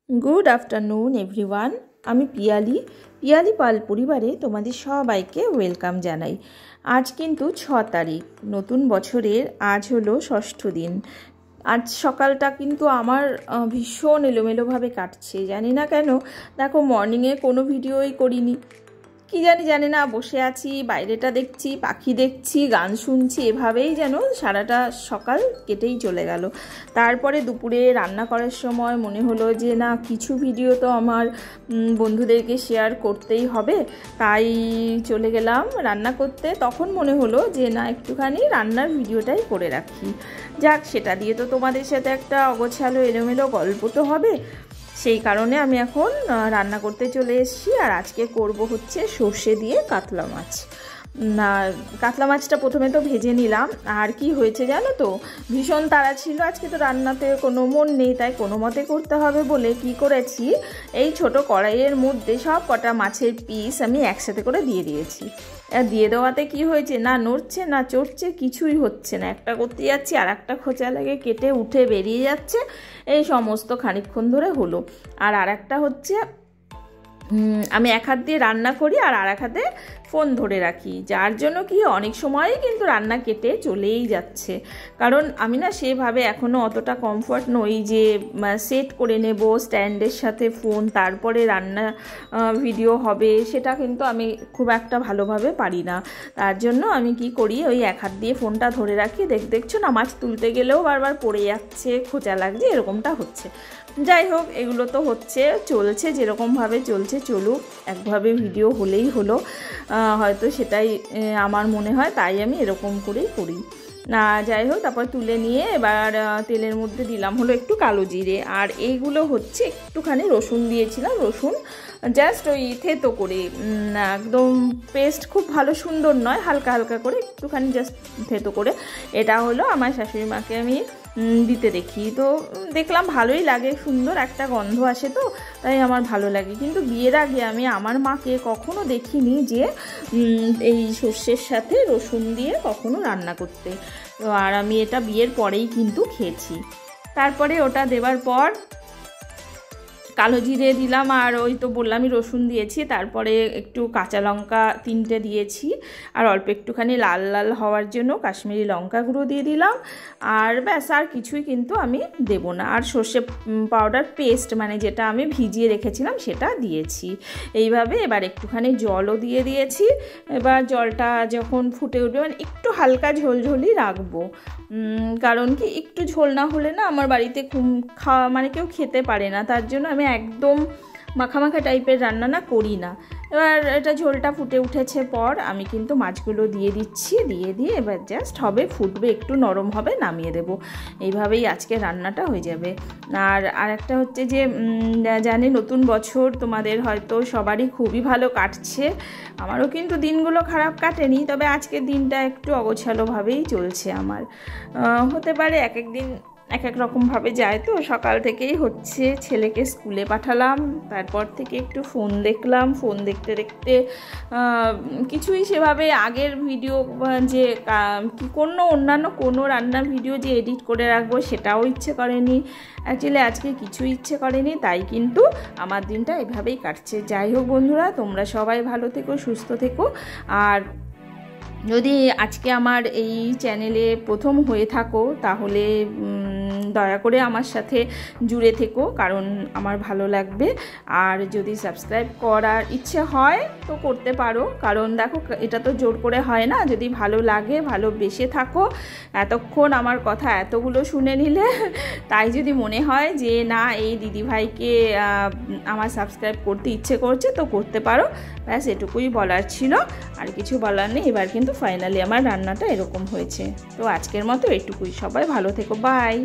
Good afternoon everyone. আমি পিয়ালি পাল পরিবারে তোমাদের সবাইকে ওয়েলকাম জানাই। আজ কিন্তু 6 তারিখ, নতুন বছরের আজ হলো ষষ্ঠ দিন। আজ সকালটা কিন্তু আমার ভীষণ এলোমেলোভাবে কাটছে, জানি না কেন। দেখো, মর্নিংয়ে কোনো ভিডিওই করিনি, কি জানি না, বসে আছি, বাইরেটা দেখছি, পাখি দেখছি, গান শুনছি, এভাবেই যেন সারাটা সকাল কেটেই চলে গেল। তারপরে দুপুরে রান্না করার সময় মনে হলো যে না, কিছু ভিডিও তো আমার বন্ধুদেরকে শেয়ার করতেই হবে, তাই চলে গেলাম রান্না করতে। তখন মনে হলো যে না, একটুখানি রান্নার ভিডিওটাই করে রাখি, যাক, সেটা দিয়ে তো তোমাদের সাথে একটা অগোছালো এলোমেলো গল্প তো হবে। সেই কারণে আমি এখন রান্না করতে চলে এসেছি। আর আজকে করব হচ্ছে সর্ষে দিয়ে কাতলা মাছ। কাতলা মাছটা প্রথমে তো ভেজে নিলাম। আর কি হয়েছে জানো তো, ভীষণ তাড়া ছিল, আজকে তো রান্নাতে কোনো মন নেই, তাই কোনো মতে করতে হবে বলে কি করেছি, এই ছোট কড়াইয়ের মধ্যে সব কটা মাছের পিস আমি একসাথে করে দিয়ে দিয়েছি। দিয়ে দেওয়াতে কি হয়েছে, না নড়ছে না চড়ছে, কিছুই হচ্ছে না। একটা করতে যাচ্ছি আর একটা খোঁচা লাগে, কেটে উঠে বেরিয়ে যাচ্ছে, এই সমস্ত খানিকক্ষণ ধরে হলো। আর একটা হচ্ছে, আমি এক হাত দিয়ে রান্না করি আর এক হাতে ফোন ধরে রাখি, যার জন্য কি অনেক সময়ই কিন্তু রান্না কেটে চলেই যাচ্ছে। কারণ আমি না সেভাবে এখনও অতটা কমফর্ট নই যে সেট করে নেব স্ট্যান্ডের সাথে ফোন, তারপরে রান্না ভিডিও হবে, সেটা কিন্তু আমি খুব একটা ভালোভাবে পারি না। তার জন্য আমি কি করি, ওই এক হাত দিয়ে ফোনটা ধরে রাখি। দেখছো না, মাছ তুলতে গেলেও বারবার পড়ে যাচ্ছে, খোঁচা লাগছে, এরকমটা হচ্ছে। যাই হোক, এগুলো তো হচ্ছে, চলছে, যেরকমভাবে চলছে চলুক, একভাবে ভিডিও হলেই হলো, হয়তো সেটাই আমার মনে হয়, তাই আমি এরকম করেই করি। না যাই হোক, তারপর তুলে নিয়ে এবার তেলের মধ্যে দিলাম হলো একটু কালো জিরে, আর এইগুলো হচ্ছে একটুখানি রসুন দিয়েছিলাম। রসুন জাস্ট ওই থেতো করে, একদম পেস্ট খুব ভালো সুন্দর নয়, হালকা হালকা করে একটুখানি জাস্ট থেতো করে। এটা হলো আমার শাশুড়ি মাকে আমি দিতে দেখি, তো দেখলাম ভালোই লাগে, সুন্দর একটা গন্ধ আসে, তো তাই আমার ভালো লাগে। কিন্তু বিয়ের আগে আমি আমার মাকে কখনো দেখিনি যে এই সর্ষের সাথে রসুন দিয়ে কখনো রান্না করতে। তো আর আমি এটা বিয়ের পরেই কিন্তু খেয়েছি। তারপরে ওটা দেওয়ার পর কালো জিরে দিলাম, আর ওই তো বললামই রসুন দিয়েছি, তারপরে একটু কাঁচা লঙ্কা 3টে দিয়েছি, আর অল্প একটুখানি লাল লাল হওয়ার জন্য কাশ্মীরি লঙ্কা গুঁড়ো দিয়ে দিলাম। আর ব্যাস, আর কিছুই কিন্তু আমি দেব না। আর সর্ষে পাউডার পেস্ট, মানে যেটা আমি ভিজিয়ে রেখেছিলাম, সেটা দিয়েছি। এইভাবে এবার একটুখানি জলও দিয়ে দিয়েছি। এবার জলটা যখন ফুটে উঠবে, মানে একটু হালকা ঝোলঝোলই রাখবো, কারণ কি একটু ঝোল না হলে না আমার বাড়িতে মানে কেউ খেতে পারে না, তার জন্য আমি একদম মাখা টাইপের রান্না না করি না। এবার এটা ঝোলটা ফুটে উঠেছে পর আমি কিন্তু মাছগুলো দিয়ে দিচ্ছি, দিয়ে এবার জাস্ট হবে, ফুটবে, একটু নরম হবে, নামিয়ে দেব। এইভাবেই আজকে রান্নাটা হয়ে যাবে। আর একটা হচ্ছে যে, জানি নতুন বছর তোমাদের হয়তো সবারই খুবই ভালো কাটছে, আমারও কিন্তু দিনগুলো খারাপ কাটেনি, তবে আজকের দিনটা একটু অগোছালোভাবেই চলছে আমার। হতে পারে এক এক দিন এক এক রকমভাবে যায়, তো সকাল থেকেই হচ্ছে ছেলেকে স্কুলে পাঠালাম, তারপর থেকে একটু ফোন দেখলাম, ফোন দেখতে দেখতে কিছুই সেভাবে আগের ভিডিও যে অন্যান্য কোনো রান্নার ভিডিও যে এডিট করে রাখবো সেটাও ইচ্ছে করেনি, অ্যাকচুয়ালি আজকে কিছুই ইচ্ছে করেনি, তাই কিন্তু আমার দিনটা এভাবেই কাটছে। যাই হোক বন্ধুরা, তোমরা সবাই ভালো থেকো, সুস্থ থেকো। আর যদি আজকে আমার এই চ্যানেলে প্রথম হয়ে থাকো, তাহলে দয়া করে আমার সাথে জুড়ে থেকো, কারণ আমার ভালো লাগবে। আর যদি সাবস্ক্রাইব করার ইচ্ছে হয় তো করতে পারো, কারণ দেখো, এটা তো জোর করে হয় না, যদি ভালো লাগে, ভালোবেসে থাকো, এতক্ষণ আমার কথা এতগুলো শুনে নিলে, তাই যদি মনে হয় যে না, এই দিদিভাইকে আমার সাবস্ক্রাইব করতে ইচ্ছে করছে, তো করতে পারো। ব্যাস এটুকুই বলার ছিল, আর কিছু বলার নেই। এবার কিন্তু ফাইনালি আমার রান্নাটা এরকম হয়েছে। তো আজকের মতো এটুকুই, সবাই ভালো থেকো, বাই।